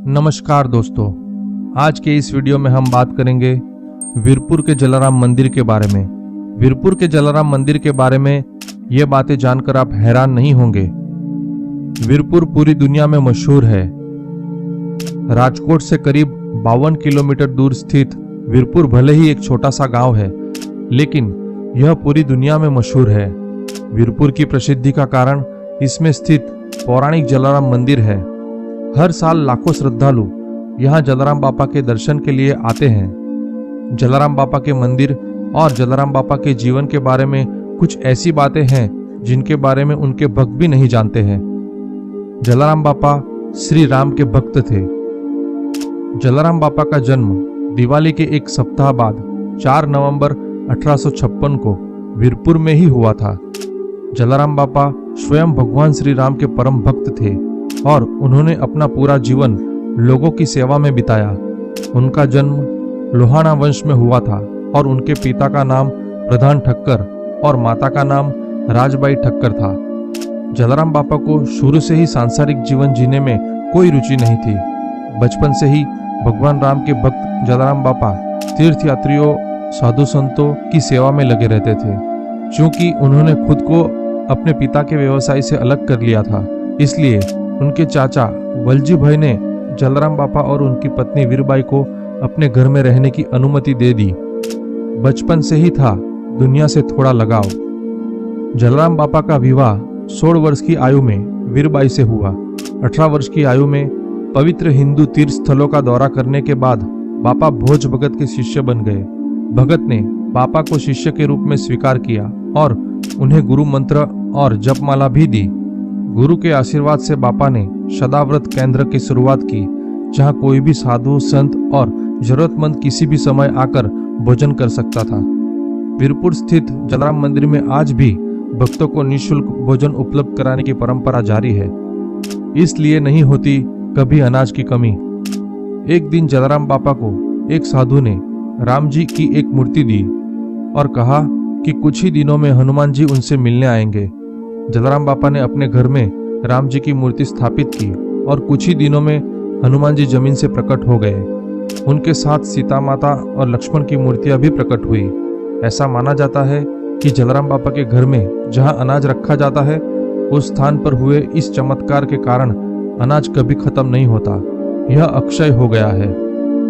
नमस्कार दोस्तों, आज के इस वीडियो में हम बात करेंगे वीरपुर के जलाराम मंदिर के बारे में। वीरपुर के जलाराम मंदिर के बारे में ये बातें जानकर आप हैरान नहीं होंगे। वीरपुर पूरी दुनिया में मशहूर है। राजकोट से करीब 52 किलोमीटर दूर स्थित वीरपुर भले ही एक छोटा सा गांव है, लेकिन यह पूरी दुनिया में मशहूर है। वीरपुर की प्रसिद्धि का कारण इसमें स्थित पौराणिक जलाराम मंदिर है। हर साल लाखों श्रद्धालु यहाँ जलाराम बापा के दर्शन के लिए आते हैं। जलाराम बापा के मंदिर और जलाराम बापा के जीवन के बारे में कुछ ऐसी बातें हैं जिनके बारे में उनके भक्त भी नहीं जानते हैं। जलाराम बापा श्री राम के भक्त थे। जलाराम बापा का जन्म दिवाली के एक सप्ताह बाद 4 नवंबर 1856 को वीरपुर में ही हुआ था। जलाराम बापा स्वयं भगवान श्री राम के परम भक्त थे और उन्होंने अपना पूरा जीवन लोगों की सेवा में बिताया। उनका जन्म लोहाना वंश में हुआ था और उनके पिता का नाम प्रधान ठक्कर और माता का नाम राजबाई ठक्कर था। जलाराम बापा को शुरू से ही सांसारिक जीवन जीने में कोई रुचि नहीं थी। बचपन से ही भगवान राम के भक्त जलाराम बापा तीर्थ यात्रियों, साधु संतों की सेवा में लगे रहते थे। क्योंकि उन्होंने खुद को अपने पिता के व्यवसाय से अलग कर लिया था, इसलिए उनके चाचा वलजी भाई ने जलाराम बापा और उनकी पत्नी वीरबाई को अपने घर में रहने की अनुमति दे दी। बचपन से ही था दुनिया से थोड़ा लगाव। जलाराम बापा का विवाह 16 वर्ष की आयु में वीरबाई से हुआ। 18 वर्ष की आयु में पवित्र हिंदू तीर्थ स्थलों का दौरा करने के बाद बापा भोज भगत के शिष्य बन गए। भगत ने बापा को शिष्य के रूप में स्वीकार किया और उन्हें गुरु मंत्र और जपमाला भी दी। गुरु के आशीर्वाद से बापा ने सदाव्रत केंद्र की शुरुआत की, जहां कोई भी साधु, संत और जरूरतमंद किसी भी समय आकर भोजन कर सकता था। वीरपुर स्थित जलाराम मंदिर में आज भी भक्तों को निःशुल्क भोजन उपलब्ध कराने की परंपरा जारी है। इसलिए नहीं होती कभी अनाज की कमी। एक दिन जलाराम बापा को एक साधु ने राम जी की एक मूर्ति दी और कहा कि कुछ ही दिनों में हनुमान जी उनसे मिलने आएंगे। जलाराम बापा ने अपने घर में राम जी की मूर्ति स्थापित की और कुछ ही दिनों में हनुमान जी जमीन से प्रकट हो गए। उनके साथ सीता माता और लक्ष्मण की मूर्तियां भी प्रकट हुई। ऐसा माना जाता है कि जलाराम बापा के घर में जहां अनाज रखा जाता है, उस स्थान पर हुए इस चमत्कार के कारण अनाज कभी खत्म नहीं होता। यह अक्षय हो गया है।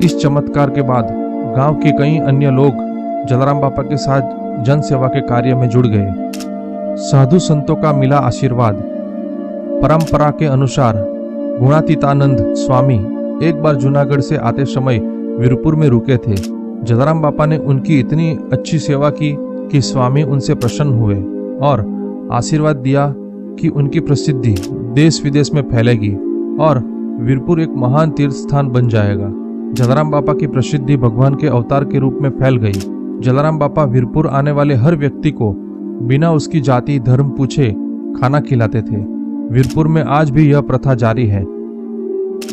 इस चमत्कार के बाद गांव के कई अन्य लोग जलाराम बापा के साथ जन सेवा के कार्य में जुड़ गए। साधु संतों का मिला आशीर्वाद। परंपरा के अनुसार गुणातीतानंद स्वामी एक बार जूनागढ़ से आते समय वीरपुर में रुके थे। जलाराम बापा ने उनकी इतनी अच्छी सेवा की कि स्वामी उनसे प्रसन्न हुए और आशीर्वाद दिया कि उनकी प्रसिद्धि देश विदेश में फैलेगी और वीरपुर एक महान तीर्थ स्थान बन जाएगा। जलाराम बापा की प्रसिद्धि भगवान के अवतार के रूप में फैल गई। जलाराम बापा वीरपुर आने वाले हर व्यक्ति को बिना उसकी जाति धर्म पूछे खाना खिलाते थे। वीरपुर में आज भी यह प्रथा जारी है।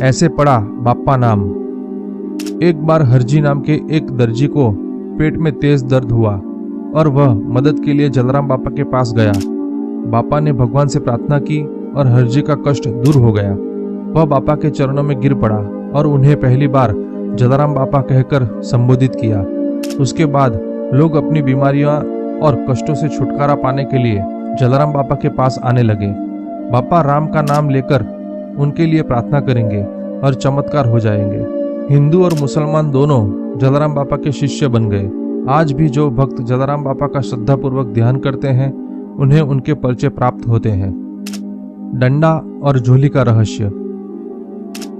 ऐसे पड़ा बापा नाम। एक बार हरजी नाम के एक दर्जी को पेट में तेज दर्द हुआ और वह मदद के लिए जलाराम बापा के पास गया। बापा ने भगवान से प्रार्थना की और हरजी का कष्ट दूर हो गया। वह बापा के चरणों में गिर पड़ा और उन्हें पहली बार जलाराम बापा कहकर संबोधित किया। उसके बाद लोग अपनी बीमारियां और कष्टों से छुटकारा पाने के लिए जलाराम बापा के पास आने लगे। बापा राम का नाम लेकर उनके लिए प्रार्थना करेंगे और चमत्कार हो जाएंगे। हिंदू और मुसलमान दोनों जलाराम बापा के शिष्य बन गए। आज भी जो भक्त जलाराम बापा का श्रद्धापूर्वक ध्यान करते हैं, उन्हें उनके परिचय प्राप्त होते हैं। डंडा और झोली का रहस्य।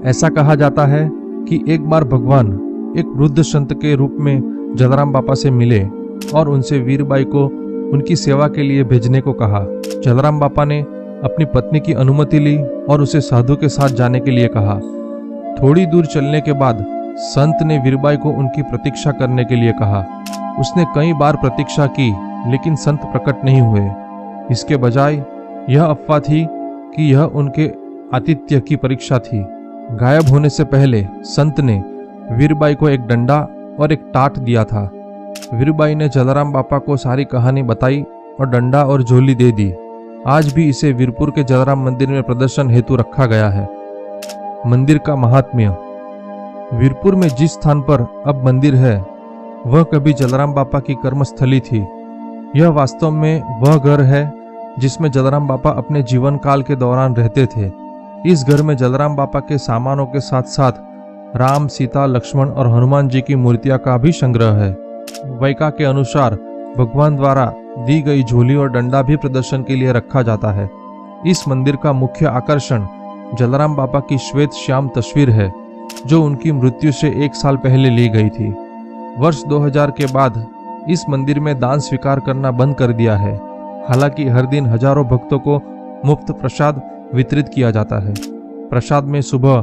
ऐसा कहा जाता है कि एक बार भगवान एक वृद्ध संत के रूप में जलाराम बापा से मिले और उनसे वीरबाई को उनकी सेवा के लिए भेजने को कहा। जलाराम बापा ने अपनी पत्नी की अनुमति ली और उसे साधु के साथ जाने के लिए कहा। थोड़ी दूर चलने के बाद संत ने वीरबाई को उनकी प्रतीक्षा करने के लिए कहा। उसने कई बार प्रतीक्षा की, लेकिन संत प्रकट नहीं हुए। इसके बजाय यह अफवाह थी कि यह उनके आतिथ्य की परीक्षा थी। गायब होने से पहले संत ने वीरबाई को एक डंडा और एक टाट दिया था। वीरबाई ने जलाराम बापा को सारी कहानी बताई और डंडा और झोली दे दी। आज भी इसे वीरपुर के जलाराम मंदिर में प्रदर्शन हेतु रखा गया है। मंदिर का महात्म्य। वीरपुर में जिस स्थान पर अब मंदिर है वह कभी जलाराम बापा की कर्मस्थली थी। यह वास्तव में वह घर है जिसमें जलाराम बापा अपने जीवन काल के दौरान रहते थे। इस घर में जलाराम बापा के सामानों के साथ साथ राम, सीता, लक्ष्मण और हनुमान जी की मूर्तियां का भी संग्रह है। वैका के अनुसार भगवान द्वारा दी गई झोली और डंडा भी प्रदर्शन के लिए रखा जाता है। इस मंदिर का मुख्य आकर्षण जलाराम बापा की श्वेत श्याम तस्वीर है जो उनकी मृत्यु से 1 साल पहले ली गई थी। वर्ष 2000 के बाद इस मंदिर में दान स्वीकार करना बंद कर दिया है। हालांकि हर दिन हजारों भक्तों को मुफ्त प्रसाद वितरित किया जाता है। प्रसाद में सुबह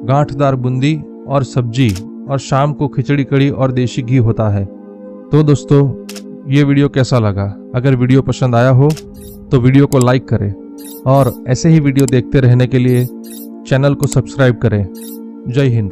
गांठदार बूंदी और सब्जी और शाम को खिचड़ी कड़ी और देशी घी होता है। तो दोस्तों, ये वीडियो कैसा लगा? अगर वीडियो पसंद आया हो तो वीडियो को लाइक करें और ऐसे ही वीडियो देखते रहने के लिए चैनल को सब्सक्राइब करें। जय हिंद।